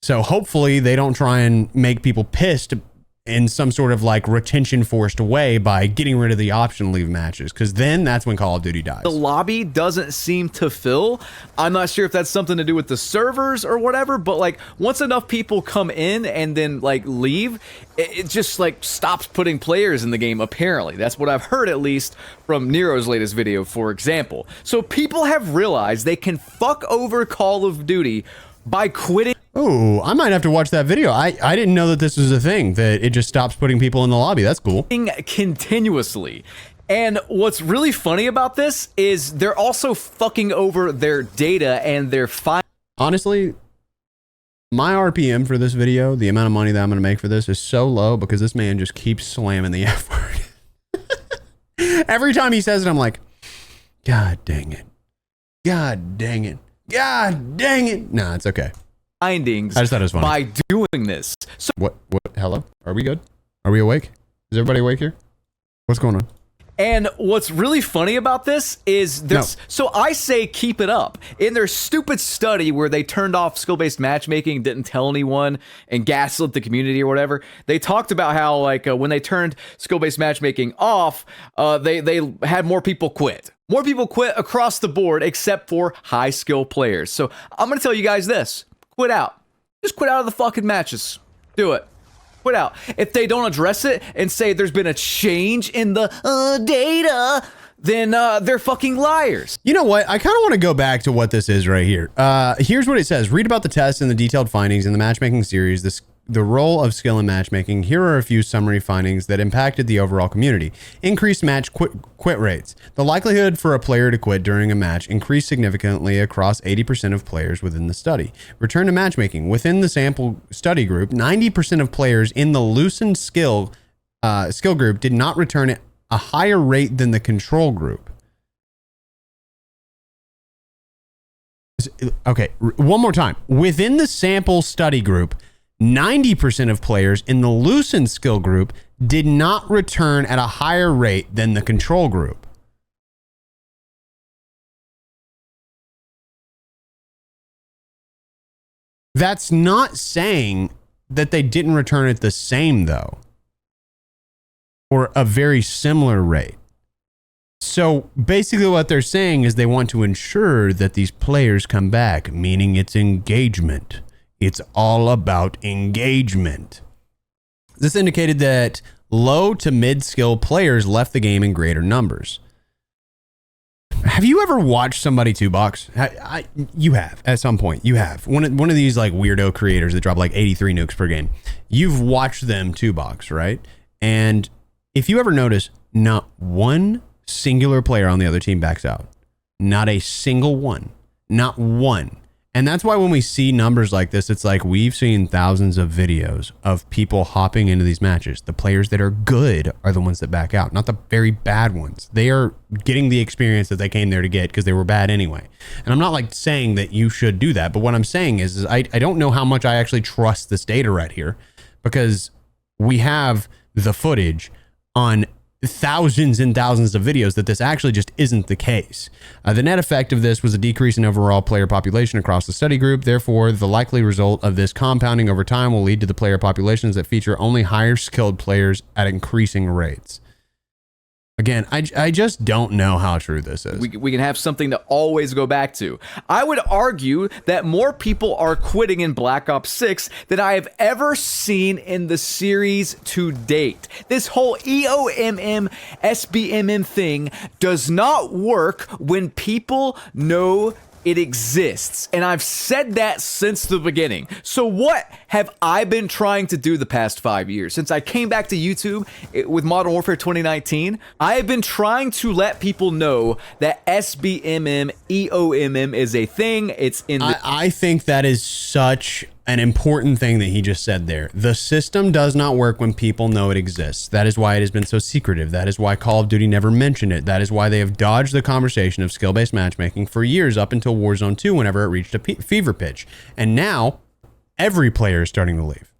So hopefully they don't try and make people pissed in some sort of like retention forced way by getting rid of the option to leave matches, because then that's when Call of Duty dies. The lobby doesn't seem to fill. I'm not sure if that's something to do with the servers or whatever, but like once enough people come in and then like leave, it just like stops putting players in the game, apparently. That's what I've heard, at least from Nero's latest video, for example. So people have realized they can fuck over Call of Duty by quitting. Oh, I might have to watch that video. I didn't know that this was a thing, that it just stops putting people in the lobby. That's cool. Continuously. And what's really funny about this is they're also fucking over their data and their Honestly, my RPM for this video, the amount of money that I'm going to make for this, is so low because this man just keeps slamming the F word. Every time he says it, I'm like, God dang it. God dang it. God dang it. Nah, it's okay. Findings I just thought it was funny. By doing this. So what? Hello? Are we good? Are we awake? Is everybody awake here? What's going on? And what's really funny about this is there's so I say keep it up. In their stupid study where they turned off skill-based matchmaking, didn't tell anyone, and gaslit the community or whatever, they talked about how like when they turned skill-based matchmaking off, they had more people quit. More people quit across the board except for high skill players. So I'm gonna tell you guys this. Quit out. Just quit out of the fucking matches. Do it. Quit out. If they don't address it and say there's been a change in the data, then they're fucking liars. You know what? I kind of want to go back to what this is right here. Here's what it says. Read about the tests and the detailed findings in the matchmaking series, the role of skill in matchmaking. Here are a few summary findings that impacted the overall community. Increased match quit rates. The likelihood for a player to quit during a match increased significantly across 80% of players within the study. Return to matchmaking. Within the sample study group, 90% of players in the loosened skill group did not return at a higher rate than the control group. Okay, one more time. Within the sample study group, 90% of players in the loosened skill group did not return at a higher rate than the control group. That's not saying that they didn't return at the same, though, or a very similar rate. So basically what they're saying is they want to ensure that these players come back, meaning it's engagement. It's all about engagement. This indicated that low to mid skill players left the game in greater numbers. Have you ever watched somebody two-box? You have, at some point. You have. One of these like weirdo creators that drop like 83 nukes per game. You've watched them two-box, right? And if you ever notice, not one singular player on the other team backs out. Not a single one. Not one. And that's why when we see numbers like this, it's like we've seen thousands of videos of people hopping into these matches. The players that are good are the ones that back out, not the very bad ones. They are getting the experience that they came there to get because they were bad anyway. And I'm not like saying that you should do that, but what I'm saying is I don't know how much I actually trust this data right here, because we have the footage on thousands and thousands of videos that this actually just isn't the case. The net effect of this was a decrease in overall player population across the study group. Therefore, the likely result of this compounding over time will lead to the player populations that feature only higher skilled players at increasing rates. Again, I just don't know how true this is. We can have something to always go back to. I would argue that more people are quitting in Black Ops 6 than I have ever seen in the series to date. This whole EOMM, SBMM thing does not work when people know it exists. And I've said that since the beginning. So what have I been trying to do the past 5 years? Since I came back to YouTube with Modern Warfare 2019, I have been trying to let people know that SBMM, EOMM is a thing. It's in the I think that is such an important thing that he just said there. The system does not work when people know it exists. That is why it has been so secretive. That is why Call of Duty never mentioned it. That is why they have dodged the conversation of skill-based matchmaking for years up until Warzone 2 whenever it reached a fever pitch. And now every player is starting to leave.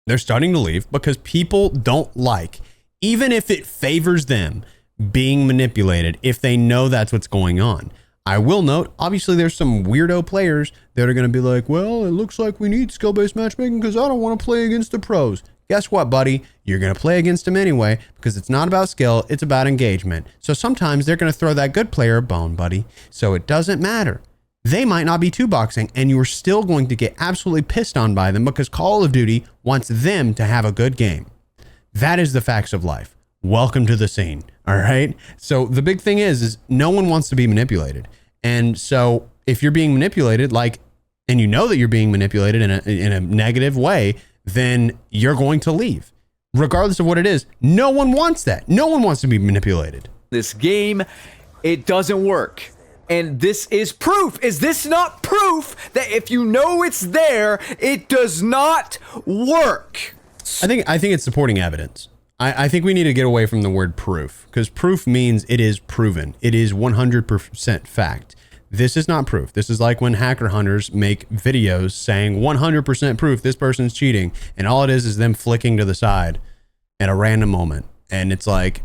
They're starting to leave because people don't like, even if it favors them, being manipulated if they know that's what's going on. I will note, obviously, there's some weirdo players that are going to be like, well, it looks like we need skill-based matchmaking because I don't want to play against the pros. Guess what, buddy? You're going to play against them anyway because it's not about skill, it's about engagement. So sometimes they're going to throw that good player a bone, buddy. So it doesn't matter. They might not be two-boxing, and you're still going to get absolutely pissed on by them because Call of Duty wants them to have a good game. That is the facts of life. Welcome to the scene. All right. So the big thing is no one wants to be manipulated. And so if you're being manipulated, and you know that you're being manipulated in a negative way, then you're going to leave. Regardless of what it is, no one wants that. No one wants to be manipulated. This game, it doesn't work. And this is proof. Is this not proof that if you know it's there, it does not work? I think it's supporting evidence. I think we need to get away from the word proof, because proof means it is proven. It is 100% fact. This is not proof. This is like when hacker hunters make videos saying 100% proof this person's cheating, and all it is them flicking to the side at a random moment. And it's like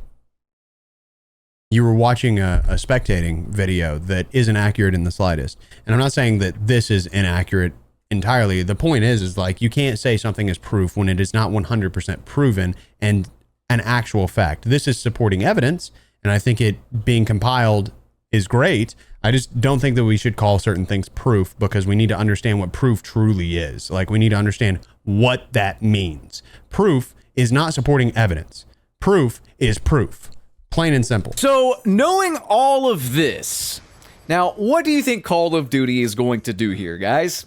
you were watching a spectating video that isn't accurate in the slightest. And I'm not saying that this is inaccurate entirely. The point is like you can't say something is proof when it is not 100% proven and an actual fact. This is supporting evidence, and I think it being compiled is great. I just don't think that we should call certain things proof, because we need to understand what proof truly is. Like, we need to understand what that means. Proof is not supporting evidence. Proof is proof. Plain and simple. So, knowing all of this, now, what do you think Call of Duty is going to do here, guys?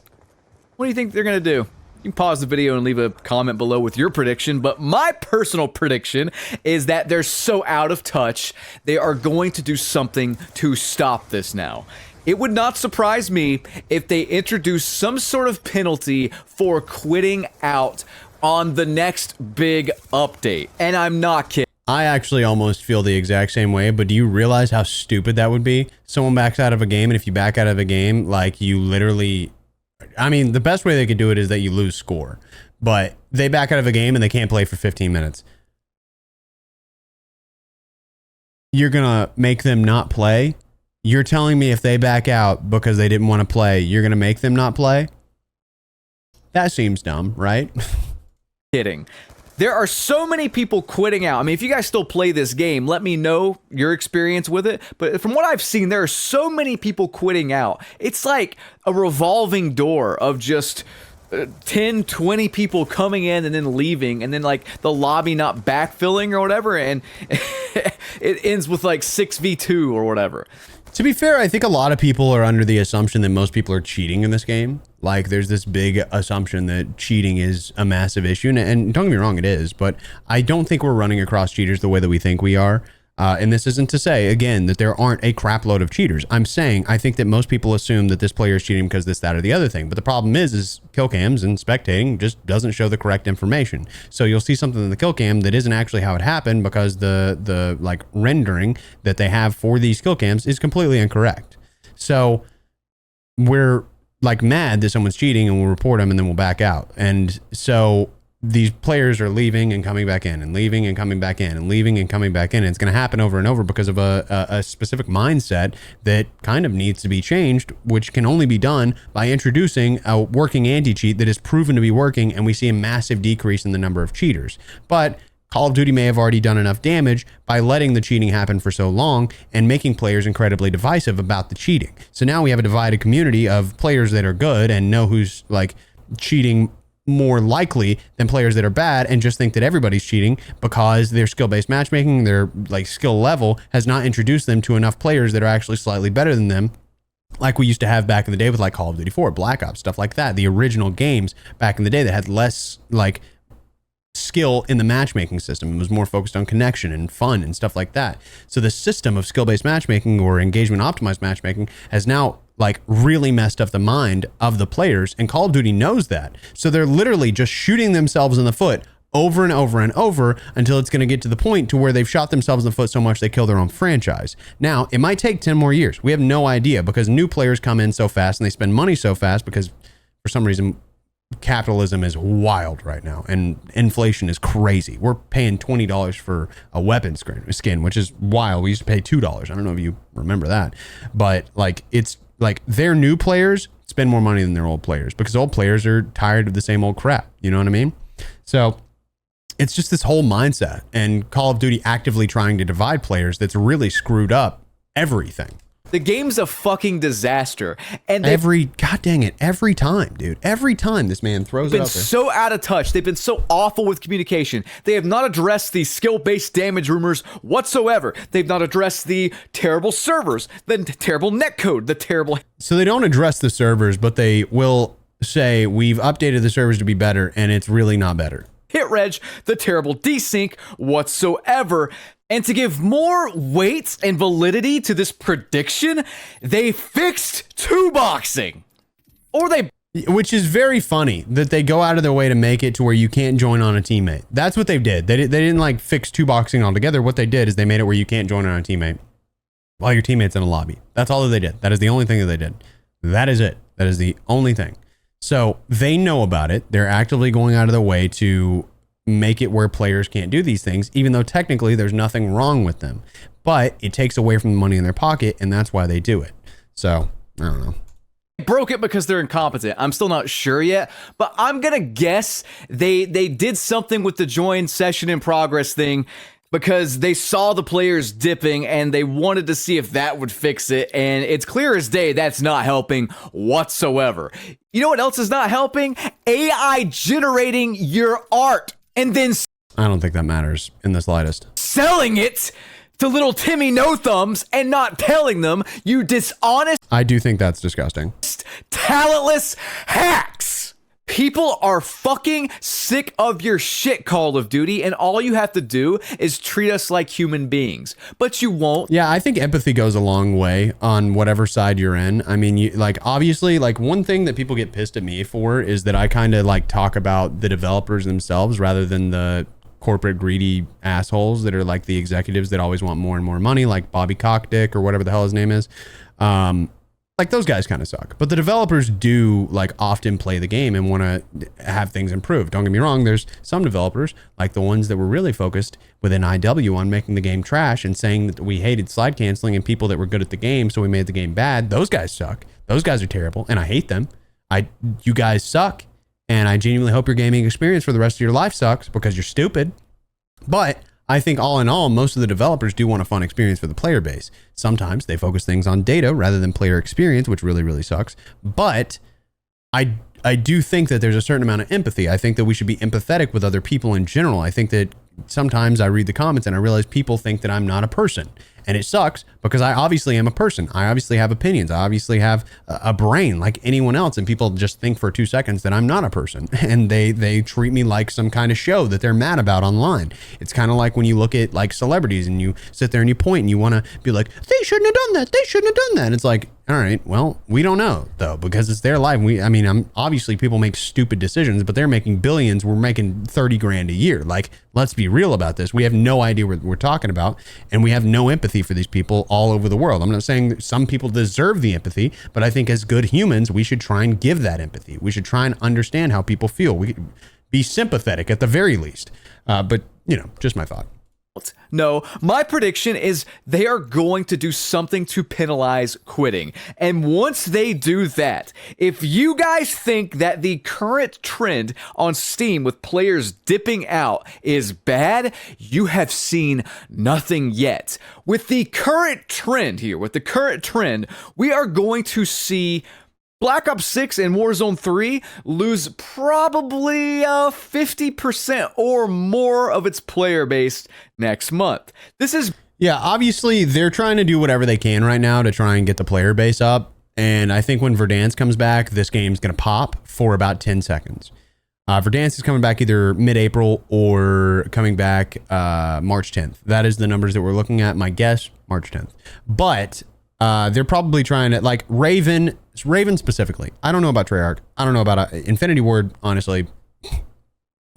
What do you think they're going to do? You can pause the video and leave a comment below with your prediction, but my personal prediction is that they're so out of touch, they are going to do something to stop this now. It would not surprise me if they introduce some sort of penalty for quitting out on the next big update. And I'm not kidding. I actually almost feel the exact same way, but do you realize how stupid that would be? Someone backs out of a game, and if you back out of a game, like, you literally I mean, the best way they could do it is that you lose score, but they back out of a game and they can't play for 15 minutes. You're going to make them not play? You're telling me if they back out because they didn't want to play, you're going to make them not play? That seems dumb, right? Kidding. There are so many people quitting out. I mean, if you guys still play this game, let me know your experience with it. But from what I've seen, there are so many people quitting out. It's like a revolving door of just 10, 20 people coming in and then leaving, and then like the lobby not backfilling or whatever, and it ends with like 6v2 or whatever. To be fair, I think a lot of people are under the assumption that most people are cheating in this game. Like, there's this big assumption that cheating is a massive issue. And don't get me wrong, it is. But I don't think we're running across cheaters the way that we think we are. And this isn't to say, again, that there aren't a crap load of cheaters. I'm saying I think that most people assume that this player is cheating because this, that, or the other thing. But the problem is kill cams and spectating just doesn't show the correct information. So you'll see something in the kill cam that isn't actually how it happened because the like rendering that they have for these kill cams is completely incorrect. So we're like mad that someone's cheating and we'll report them and then we'll back out. And so these players are leaving and coming back in and leaving and coming back in and leaving and coming back in. And it's going to happen over and over because of a specific mindset that kind of needs to be changed, which can only be done by introducing a working anti-cheat that is proven to be working. And we see a massive decrease in the number of cheaters. But Call of Duty may have already done enough damage by letting the cheating happen for so long and making players incredibly divisive about the cheating. So now we have a divided community of players that are good and know who's like cheating more likely than players that are bad and just think that everybody's cheating because their skill-based matchmaking, their like skill level has not introduced them to enough players that are actually slightly better than them, like we used to have back in the day with like Call of Duty 4, Black Ops, stuff like that. The original games back in the day that had less like skill in the matchmaking system. It was more focused on connection and fun and stuff like that. So the system of skill-based matchmaking or engagement optimized matchmaking has now like really messed up the mind of the players, and Call of Duty knows that. So they're literally just shooting themselves in the foot over and over and over until it's going to get to the point to where they've shot themselves in the foot so much they kill their own franchise. Now, it might take 10 more years. We have no idea because new players come in so fast and they spend money so fast because for some reason capitalism is wild right now and inflation is crazy. We're paying $20 for a weapon skin, which is wild. We used to pay $2. I don't know if you remember that, but like it's like their new players spend more money than their old players because old players are tired of the same old crap. You know what I mean? So it's just this whole mindset, and Call of Duty actively trying to divide players that's really screwed up everything. The game's a fucking disaster, and God dang it, every time, dude, every time this man throws it out there. They've been so out of touch. They've been so awful with communication. They have not addressed the skill-based damage rumors whatsoever. They've not addressed the terrible servers, the terrible netcode, the terrible. So they don't address the servers, but they will say we've updated the servers to be better, and it's really not better. Hit reg, the terrible desync whatsoever. And to give more weight and validity to this prediction, they fixed TwoBoxing. Which is very funny that they go out of their way to make it to where you can't join on a teammate. That's what they did. They didn't like fix TwoBoxing altogether. What they did is they made it where you can't join on a teammate while your teammate's in a lobby. That's all that they did. That is the only thing that they did. That is it. That is the only thing. So they know about it. They're actively going out of their way to make it where players can't do these things, even though technically there's nothing wrong with them. But it takes away from the money in their pocket, and that's why they do it. So, I don't know. Broke it because they're incompetent. I'm still not sure yet, but I'm gonna guess they did something with the join session in progress thing because they saw the players dipping and they wanted to see if that would fix it, and it's clear as day that's not helping whatsoever. You know what else is not helping? AI generating your art and then I don't think that matters in the slightest. Selling it to little Timmy No Thumbs and not telling them, you dishonest. I do think that's disgusting. Talentless hacks. People are fucking sick of your shit, Call of Duty, and all you have to do is treat us like human beings. But you won't. Yeah, I think empathy goes a long way on whatever side you're in. I mean, you like obviously like one thing that people get pissed at me for is that I kind of like talk about the developers themselves rather than the corporate greedy assholes that are like the executives that always want more and more money, like Bobby Cockdick or whatever the hell his name is. like those guys kind of suck. But the developers do like often play the game and want to have things improved. Don't get me wrong. There's some developers, like the ones that were really focused within IW on making the game trash and saying that we hated slide canceling and people that were good at the game, so we made the game bad. Those guys suck. Those guys are terrible, and I hate them. You guys suck, and I genuinely hope your gaming experience for the rest of your life sucks because you're stupid. But I think all in all, most of the developers do want a fun experience for the player base. Sometimes they focus things on data rather than player experience, which really, really sucks. But I do think that there's a certain amount of empathy. I think that we should be empathetic with other people in general. I think that sometimes I read the comments and I realize people think that I'm not a person. And it sucks because I obviously am a person. I obviously have opinions. I obviously have a brain like anyone else. And people just think for 2 seconds that I'm not a person. And they treat me like some kind of show that they're mad about online. It's kind of like when you look at like celebrities and you sit there and you point and you want to be like, they shouldn't have done that. They shouldn't have done that. And it's like, all right, well, we don't know though, because it's their life. Obviously people make stupid decisions, but they're making billions. We're making 30 grand a year. Like, let's be real about this. We have no idea what we're talking about, and we have no empathy for these people all over the world. I'm not saying that some people deserve the empathy, but I think as good humans, we should try and give that empathy. We should try and understand how people feel. We be sympathetic at the very least. But just my thought. No, my prediction is they are going to do something to penalize quitting. And once they do that, if you guys think that the current trend on Steam with players dipping out is bad, you have seen nothing yet. With the current trend here, we are going to see Black Ops 6 and Warzone 3 lose probably 50% or more of its player base next month. Yeah, obviously they're trying to do whatever they can right now to try and get the player base up. And I think when Verdansk comes back, this game's going to pop for about 10 seconds. Verdansk is coming back either mid-April or coming back March 10th. That is the numbers that we're looking at. My guess, March 10th. But they're probably trying to, like, Raven specifically. I don't know about Treyarch. I don't know about Infinity Ward. Honestly,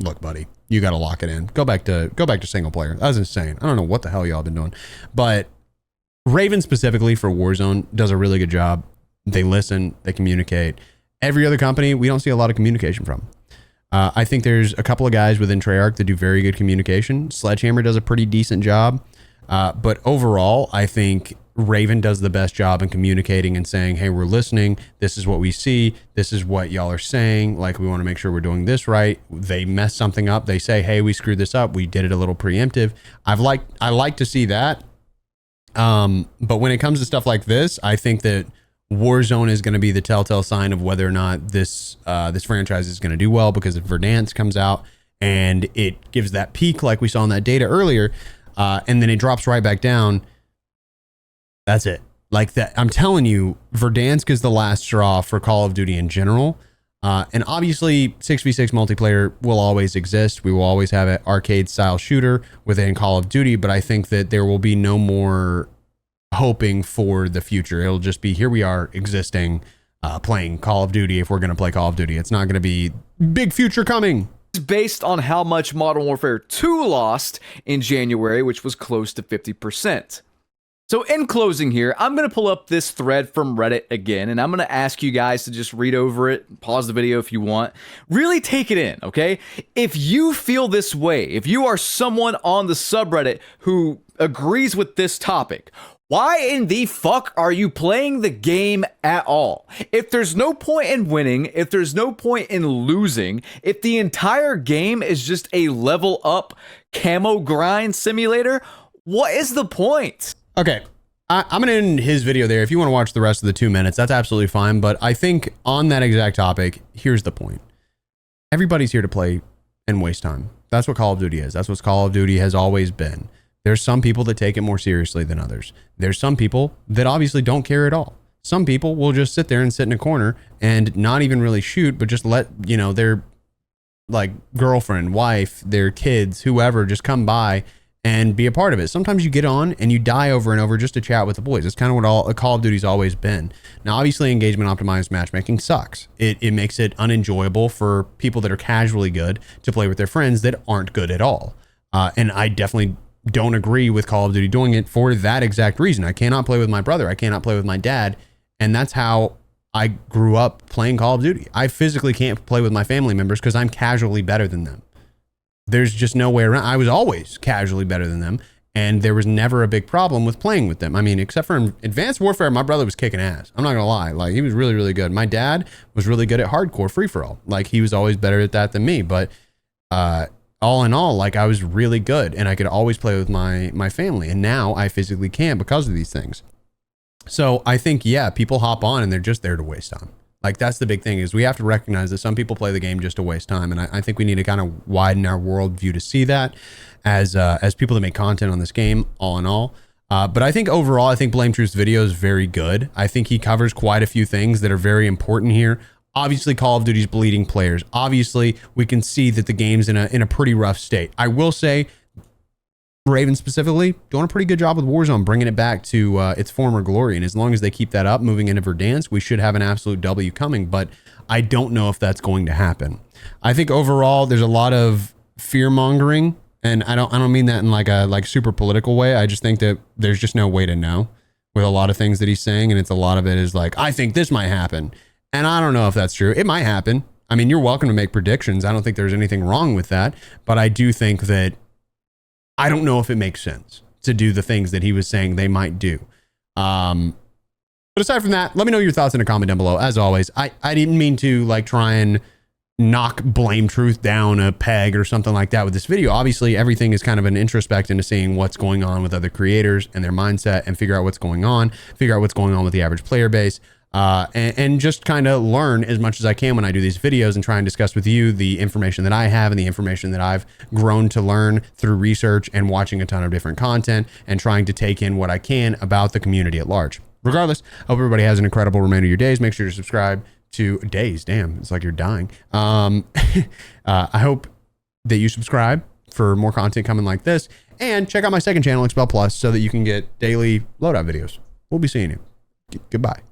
look, buddy, you got to lock it in. Go back to single player. That was insane. I don't know what the hell y'all been doing, but Raven specifically for Warzone does a really good job. They listen, they communicate. Every other company, we don't see a lot of communication from. I think there's a couple of guys within Treyarch that do very good communication. Sledgehammer does a pretty decent job, but overall, I think Raven does the best job in communicating and saying, hey, we're listening. This is what we see. This is what y'all are saying. Like, we want to make sure we're doing this right. They mess something up. They say, hey, we screwed this up. We did it a little preemptive. I like to see that. But when it comes to stuff like this, I think that Warzone is going to be the telltale sign of whether or not this franchise is going to do well, because if Verdansk comes out and it gives that peak like we saw in that data earlier, and then it drops right back down, that's it. Like that, I'm telling you, Verdansk is the last straw for Call of Duty in general. And obviously 6v6 multiplayer will always exist. We will always have an arcade style shooter within Call of Duty, but I think that there will be no more hoping for the future. It'll just be, here we are existing, playing Call of Duty if we're going to play Call of Duty. It's not going to be big future coming. Based on how much Modern Warfare 2 lost in January, which was close to 50%. So in closing here, I'm going to pull up this thread from Reddit again, and I'm going to ask you guys to just read over it, pause the video if you want, really take it in, okay? If you feel this way, if you are someone on the subreddit who agrees with this topic, why in the fuck are you playing the game at all? If there's no point in winning, if there's no point in losing, if the entire game is just a level up camo grind simulator, what is the point? Okay, I'm going to end his video there. If you want to watch the rest of the 2 minutes, that's absolutely fine. But I think on that exact topic, here's the point. Everybody's here to play and waste time. That's what Call of Duty is. That's what Call of Duty has always been. There's some people that take it more seriously than others. There's some people that obviously don't care at all. Some people will just sit there and sit in a corner and not even really shoot, but just let, their like girlfriend, wife, their kids, whoever, just come by and be a part of it. Sometimes you get on and you die over and over just to chat with the boys. That's kind of what all Call of Duty's always been. Now, obviously, engagement optimized matchmaking sucks. It makes it unenjoyable for people that are casually good to play with their friends that aren't good at all. And I definitely don't agree with Call of Duty doing it for that exact reason. I cannot play with my brother. I cannot play with my dad And that's how I grew up playing Call of Duty. I physically can't play with my family members because I'm casually better than them. There's just no way around. I was always casually better than them, and there was never a big problem with playing with them. I mean, except for in Advanced Warfare, my brother was kicking ass. I'm not gonna lie. Like, he was really, really good. My dad was really good at hardcore free-for-all. Like, he was always better at that than me. But all in all, like, I was really good, and I could always play with my family. And now I physically can't because of these things. So I think, yeah, people hop on and they're just there to waste time. Like, that's the big thing, is we have to recognize that some people play the game just to waste time. And I think we need to kind of widen our worldview to see that as people that make content on this game, all in all. But I think overall, I think Blame Truth's video is very good. I think he covers quite a few things that are very important here. Obviously, Call of Duty's bleeding players. Obviously, we can see that the game's in a pretty rough state. I will say, Raven specifically doing a pretty good job with Warzone, bringing it back to its former glory. And as long as they keep that up, moving into Verdansk, we should have an absolute W coming. But I don't know if that's going to happen. I think overall, there's a lot of fear mongering, and I don't mean that in like a super political way. I just think that there's just no way to know with a lot of things that he's saying, and it's a lot of it is like, I think this might happen, and I don't know if that's true. It might happen. I mean, you're welcome to make predictions. I don't think there's anything wrong with that, but I do think that I don't know if it makes sense to do the things that he was saying they might do. But aside from that, let me know your thoughts in a comment down below. As always, I didn't mean to like try and knock Blame Truth down a peg or something like that with this video. Obviously, everything is kind of an introspect into seeing what's going on with other creators and their mindset, and figure out what's going on with the average player base. And just kind of learn as much as I can when I do these videos, and try and discuss with you the information that I have and the information that I've grown to learn through research and watching a ton of different content, and trying to take in what I can about the community at large. Regardless, I hope everybody has an incredible remainder of your days. Make sure to subscribe to days. Damn, it's like you're dying. I hope that you subscribe for more content coming like this, and check out my second channel, Expel Plus, so that you can get daily loadout videos. We'll be seeing you. Goodbye.